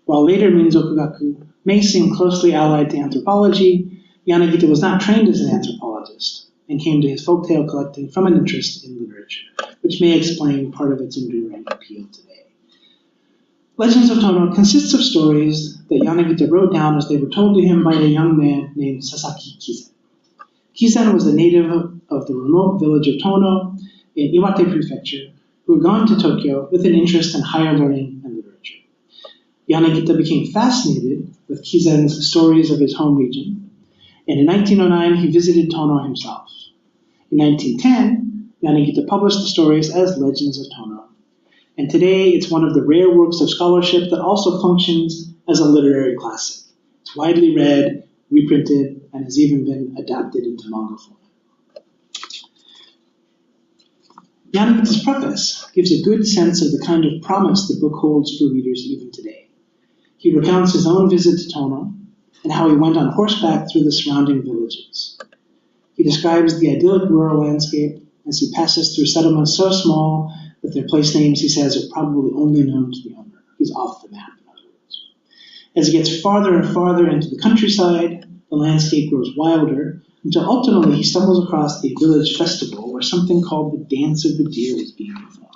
While later Minzoku-gaku may seem closely allied to anthropology, Yanagita was not trained as an anthropologist and came to his folktale collecting from an interest in literature, which may explain part of its enduring appeal today. Legends of Tono consists of stories that Yanagita wrote down as they were told to him by a young man named Sasaki Kizen. Kizen was a native of the remote village of Tono in Iwate Prefecture who had gone to Tokyo with an interest in higher learning and literature. Yanagita became fascinated with Kizen's stories of his home region, and in 1909 he visited Tono himself. In 1910, Yanagita published the stories as Legends of Tono, and today it's one of the rare works of scholarship that also functions as a literary classic. It's widely read, reprinted, and has even been adapted into manga form. Yanagita's preface gives a good sense of the kind of promise the book holds for readers even today. He recounts his own visit to Tono and how he went on horseback through the surrounding villages. He describes the idyllic rural landscape as he passes through settlements so small that their place names, he says, are probably only known to the owner. He's off the map, in other words. As he gets farther and farther into the countryside, the landscape grows wilder, until ultimately he stumbles across a village festival where something called the Dance of the Deer is being performed.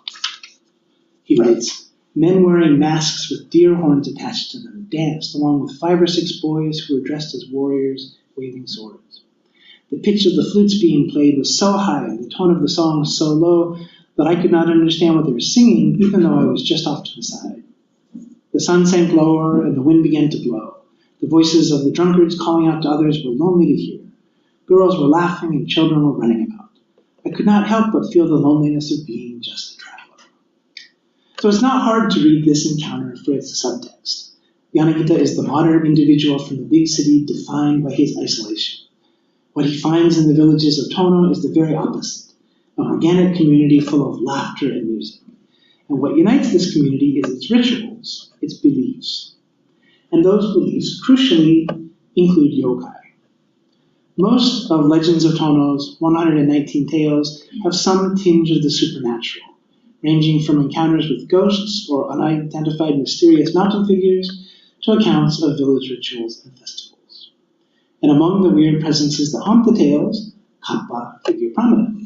He writes, men wearing masks with deer horns attached to them danced along with 5 or 6 boys who were dressed as warriors waving swords. The pitch of the flutes being played was so high and the tone of the song so low that I could not understand what they were singing, even though I was just off to the side. The sun sank lower and the wind began to blow. The voices of the drunkards calling out to others were lonely to hear. Girls were laughing and children were running about. I could not help but feel the loneliness of being just a traveler. So it's not hard to read this encounter for its subtext. Yanagita is the modern individual from the big city defined by his isolation. What he finds in the villages of Tono is the very opposite. An organic community full of laughter and music. And what unites this community is its rituals, its beliefs. And those beliefs, crucially, include yokai. Most of Legends of Tono's 119 tales have some tinge of the supernatural, ranging from encounters with ghosts or unidentified mysterious mountain figures to accounts of village rituals and festivals. And among the weird presences that haunt the tales, Kappa figure prominently.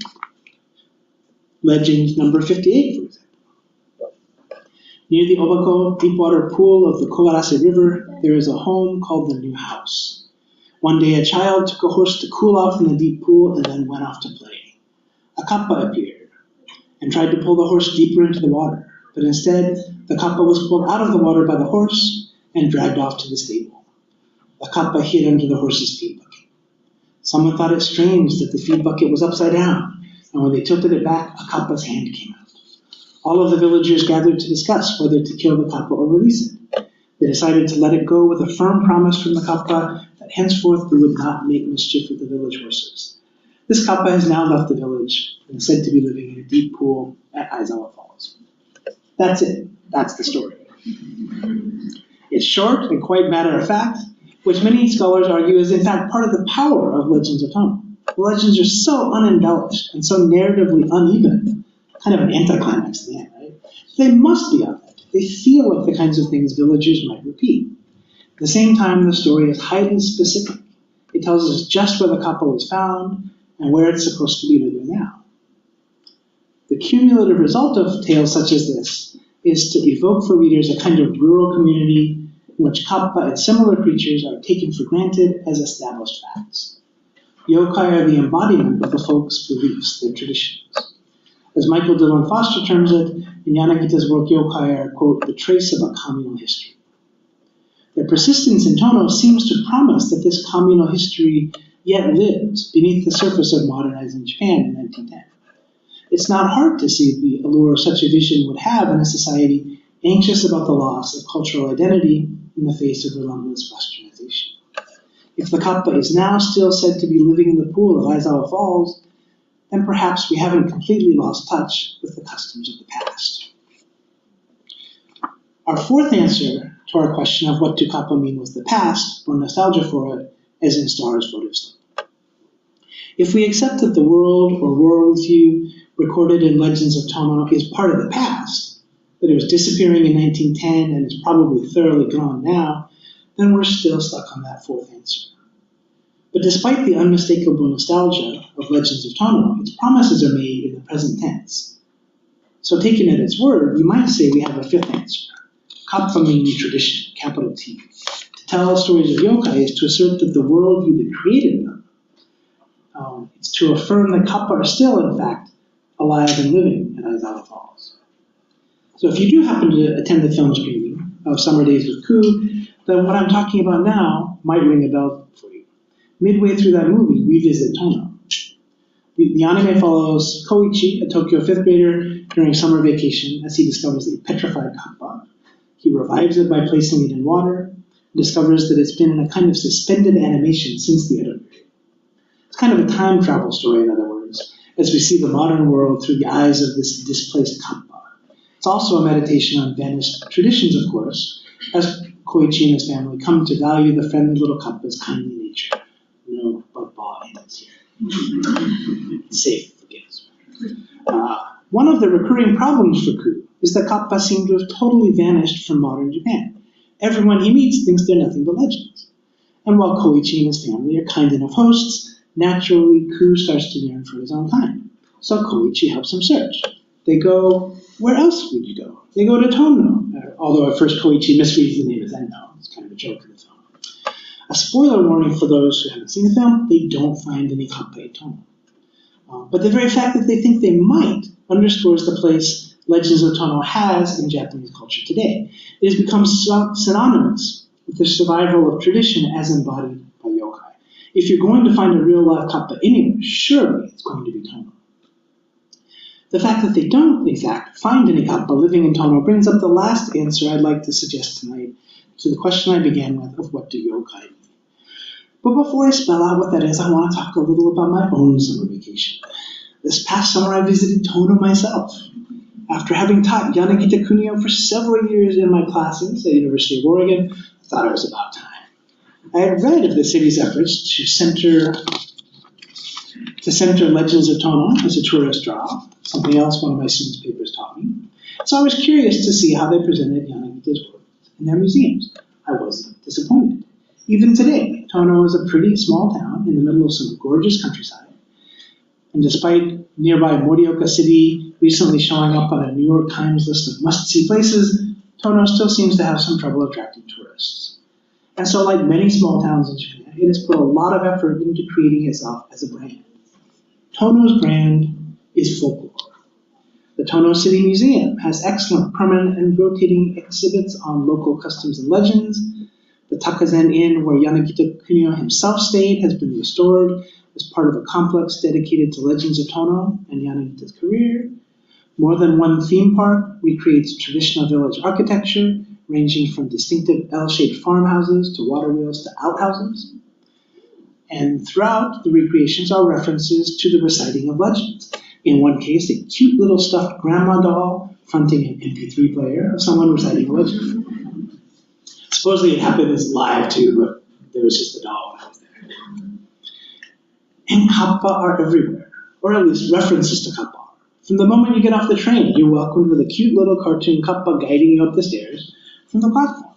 Legend number 58, for example. Near the Obako deepwater pool of the Kowarase River, there is a home called the New House. One day a child took a horse to cool off in the deep pool and then went off to play. A Kappa appeared and tried to pull the horse deeper into the water, but instead the Kappa was pulled out of the water by the horse and dragged off to the stable. The Kappa hid under the horse's feed bucket. Someone thought it strange that the feed bucket was upside down, and when they tilted it back, a Kappa's hand came out. All of the villagers gathered to discuss whether to kill the Kappa or release it. They decided to let it go with a firm promise from the Kappa that henceforth they would not make mischief with the village horses. This Kappa has now left the village and is said to be living in a deep pool at Aizawa Falls. That's it. That's the story. It's short and quite matter-of-fact, which many scholars argue is in fact part of the power of Legends of Tono. The legends are so unembellished and so narratively uneven, kind of an anticlimax at the end, right? They must be authentic. They feel like the kinds of things villagers might repeat. At the same time, the story is highly specific. It tells us just where the Kappa was found and where it's supposed to be living now. The cumulative result of tales such as this is to evoke for readers a kind of rural community in which Kappa and similar creatures are taken for granted as established facts. Yokai are the embodiment of the folk's beliefs, their traditions. As Michael Dillon Foster terms it, in Yanagita's work, Yokai are, quote, the trace of a communal history. Their persistence in Tono seems to promise that this communal history yet lives beneath the surface of modernizing Japan in 1910. It's not hard to see the allure such a vision would have in a society anxious about the loss of cultural identity in the face of relentless westernization. If the Kappa is now still said to be living in the pool of Aizawa Falls, then perhaps we haven't completely lost touch with the customs of the past. Our fourth answer to our question of what do Kappa mean was the past, or nostalgia for it, as in Starr's votive slip. If we accept that the world or worldview recorded in Legends of Tono is part of the past, that it was disappearing in 1910 and is probably thoroughly gone now, then we're still stuck on that fourth answer. But despite the unmistakable nostalgia of Legends of Tono, its promises are made in the present tense. So taken at its word, we might say we have a fifth answer. Kappa meaning tradition, capital T. To tell stories of yokai is to assert that the worldview that created them, it's to affirm that Kappa are still, in fact, alive and living at Aizawa Falls. So if you do happen to attend the film screening of Summer Days with Ku, then what I'm talking about now might ring a bell for you. Midway through that movie, we visit Tono. The anime follows Koichi, a Tokyo fifth grader, during summer vacation as he discovers a petrified Kappa. He revives it by placing it in water and discovers that it's been in a kind of suspended animation since the Edo period. It's kind of a time travel story, in other words, as we see the modern world through the eyes of this displaced Kappa. It's also a meditation on vanished traditions, of course, as Koichi and his family come to value the friendly little Kappa's kindly nature. No bug-ball ants here. It's safe for kids. One of the recurring problems for Ku is that Kappa seem to have totally vanished from modern Japan. Everyone he meets thinks they're nothing but legends. And while Koichi and his family are kind enough hosts, naturally Ku starts to yearn for his own kind. So Koichi helps him search. They go, where else would you go? They go to Tono, although at first Koichi misreads the name as Endo. It's kind of a joke in the film. A spoiler warning for those who haven't seen the film, they don't find any Kappa in Tono. But the very fact that they think they might underscores the place Legends of Tono has in Japanese culture today. It has become synonymous with the survival of tradition as embodied by yokai. If you're going to find a real live Kappa anywhere, surely it's going to be Tono. The fact that they don't, in fact, find any Kappa living in Tono brings up the last answer I'd like to suggest tonight to the question I began with of what do yokai mean. But before I spell out what that is, I want to talk a little about my own summer vacation. This past summer, I visited Tono myself. After having taught Yanagita Kunio for several years in my classes at the University of Oregon, I thought it was about time. I had read of the city's efforts to center Legends of Tono as a tourist draw, something else one of my students' papers taught me. So I was curious to see how they presented Yanagita's work in their museums. I wasn't disappointed. Even today, Tono is a pretty small town in the middle of some gorgeous countryside. And despite nearby Morioka City recently showing up on a New York Times list of must-see places, Tono still seems to have some trouble attracting tourists. And so, like many small towns in Japan, it has put a lot of effort into creating itself as a brand. Tono's brand is folklore. The Tono City Museum has excellent permanent and rotating exhibits on local customs and legends. The Takazen Inn, where Yanagita Kunio himself stayed, has been restored as part of a complex dedicated to Legends of Tono and Yanagita's career. More than one theme park recreates traditional village architecture, ranging from distinctive L-shaped farmhouses to water wheels to outhouses. And throughout the recreations are references to the reciting of legends. In one case, a cute little stuffed grandma doll fronting an MP3 player of someone reciting a legend. Supposedly it happens live too, but there was just a doll when I was there. And kappa are everywhere, or at least references to kappa are. From the moment you get off the train, you're welcomed with a cute little cartoon kappa guiding you up the stairs from the platform.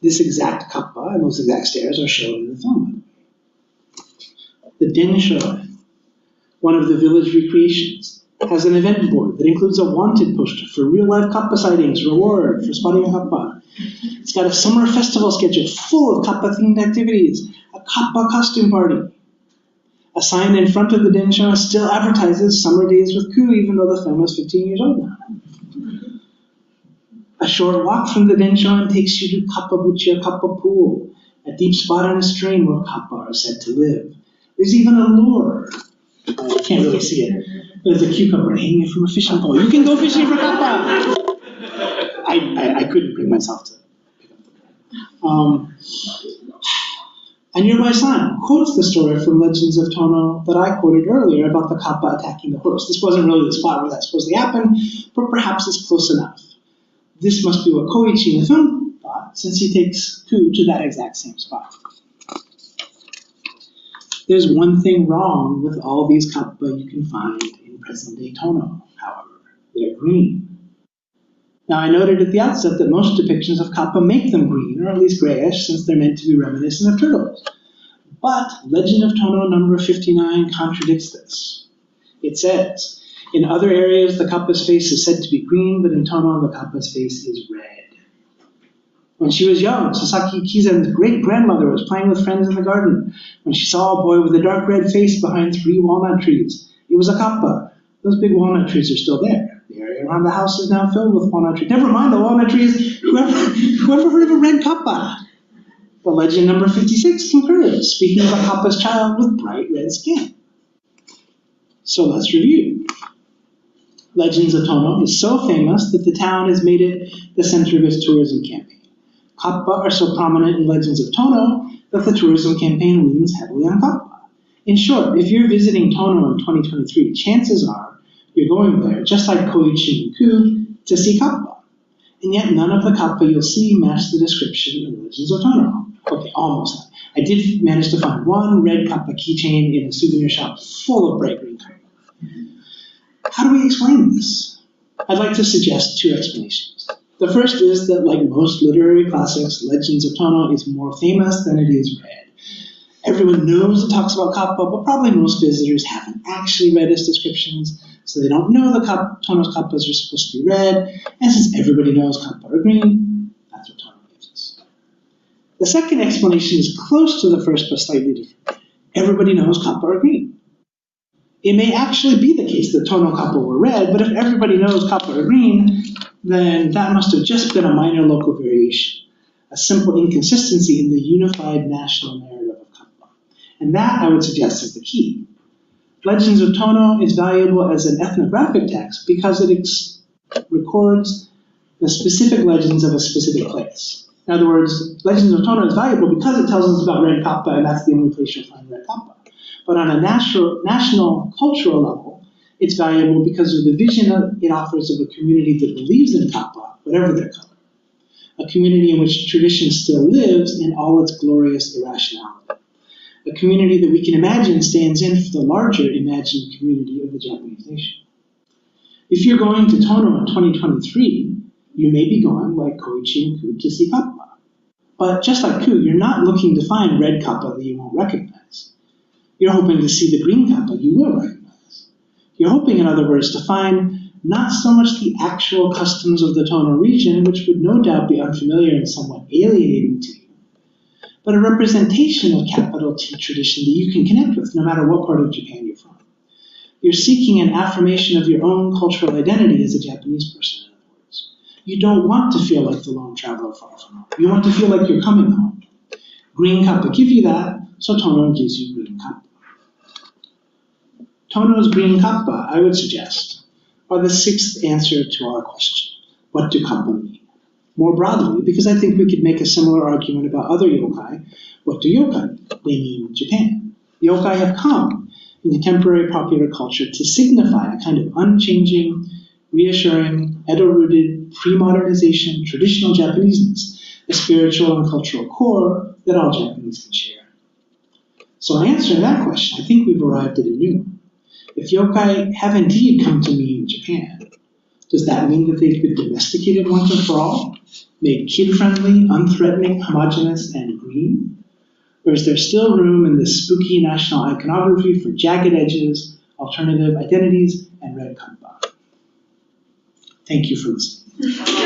This exact kappa and those exact stairs are shown in the film. The Densho, one of the village recreations, has an event board that includes a wanted poster for real-life kappa sightings, reward for spotting a kappa. It's got a summer festival schedule full of kappa-themed activities, a kappa costume party. A sign in front of the Densho still advertises summer days with Ku, even though the film is 15 years old now. A short walk from the Densho takes you to Kappa-buchi, Kappa Pool, a deep spot in a stream where kappa are said to live. There's even a lure. I can't really see it. There's a cucumber hanging from a fishing pole. You can go fishing for kappa. I couldn't bring myself to pick up the crab. A nearby sign quotes the story from Legends of Tono that I quoted earlier about the kappa attacking the horse. This wasn't really the spot where that supposedly happened, but perhaps it's close enough. This must be what Koichi in the film thought, since he takes Ku to that exact same spot. There's one thing wrong with all these kappa you can find in present-day Tono, however. They're green. Now, I noted at the outset that most depictions of kappa make them green, or at least grayish, since they're meant to be reminiscent of turtles. But Legend of Tono number 59 contradicts this. It says, in other areas, the kappa's face is said to be green, but in Tono, the kappa's face is red. When she was young, Sasaki Kizen's great-grandmother was playing with friends in the garden when she saw a boy with a dark red face behind 3 walnut trees. It was a kappa. Those big walnut trees are still there. The area around the house is now filled with walnut trees. Never mind the walnut trees. Whoever heard of a red kappa? But legend number 56 concurs, speaking of a kappa's child with bright red skin. So let's review. Legends of Tono is so famous that the town has made it the center of its tourism campaign. Kappa are so prominent in Legends of Tono that the tourism campaign leans heavily on kappa. In short, if you're visiting Tono in 2023, chances are you're going there, just like Koichi and Ku, to see kappa. And yet none of the kappa you'll see match the description in Legends of Tono. Okay, almost. I did manage to find one red kappa keychain in a souvenir shop full of bright green kappa. How do we explain this? I'd like to suggest 2 explanations. The first is that, like most literary classics, Legends of Tono is more famous than it is read. Everyone knows it talks about kappa, but probably most visitors haven't actually read its descriptions, so they don't know the Tono's kappas are supposed to be red, and since everybody knows kappa are green, that's what Tono gives us. The second explanation is close to the first, but slightly different. Everybody knows kappa are green. It may actually be the case that Tono kappa were red, but if everybody knows kappa are green, then that must have just been a minor local variation, a simple inconsistency in the unified national narrative of kappa. And that, I would suggest, is the key. Legends of Tono is valuable as an ethnographic text because it records the specific legends of a specific place. In other words, Legends of Tono is valuable because it tells us about red kappa, and that's the only place you'll find red kappa. But on a national cultural level, it's valuable because of the vision it offers of a community that believes in kappa, whatever their color. A community in which tradition still lives in all its glorious irrationality. A community that we can imagine stands in for the larger imagined community of the Japanese nation. If you're going to Tono in 2023, you may be going, like Koichi and Ku, to see kappa. But just like Ku, you're not looking to find red kappa that you won't recognize. You're hoping to see the green kappa you will recognize. You're hoping, in other words, to find not so much the actual customs of the Tono region, which would no doubt be unfamiliar and somewhat alienating to you, but a representation of capital T tradition that you can connect with, no matter what part of Japan you're from. You're seeking an affirmation of your own cultural identity as a Japanese person, in other words. You don't want to feel like the lone traveler far from home. You want to feel like you're coming home. Green kappa give you that, so Tono gives you green kappa. Tono's green kappa, I would suggest, are the 6th answer to our question. What do kappa mean? More broadly, because I think we could make a similar argument about other yokai, what do yokai? They mean Japan. Yokai have come in contemporary popular culture to signify a kind of unchanging, reassuring, Edo-rooted, pre-modernization, traditional Japaneseness, a spiritual and cultural core that all Japanese can share. So in answering that question, I think we've arrived at a new one. If yokai have indeed come to mean Japan, does that mean that they've been domesticated once and for all? Made kid-friendly, unthreatening, homogeneous, and green? Or is there still room in this spooky national iconography for jagged edges, alternative identities, and red kappa? Thank you for listening.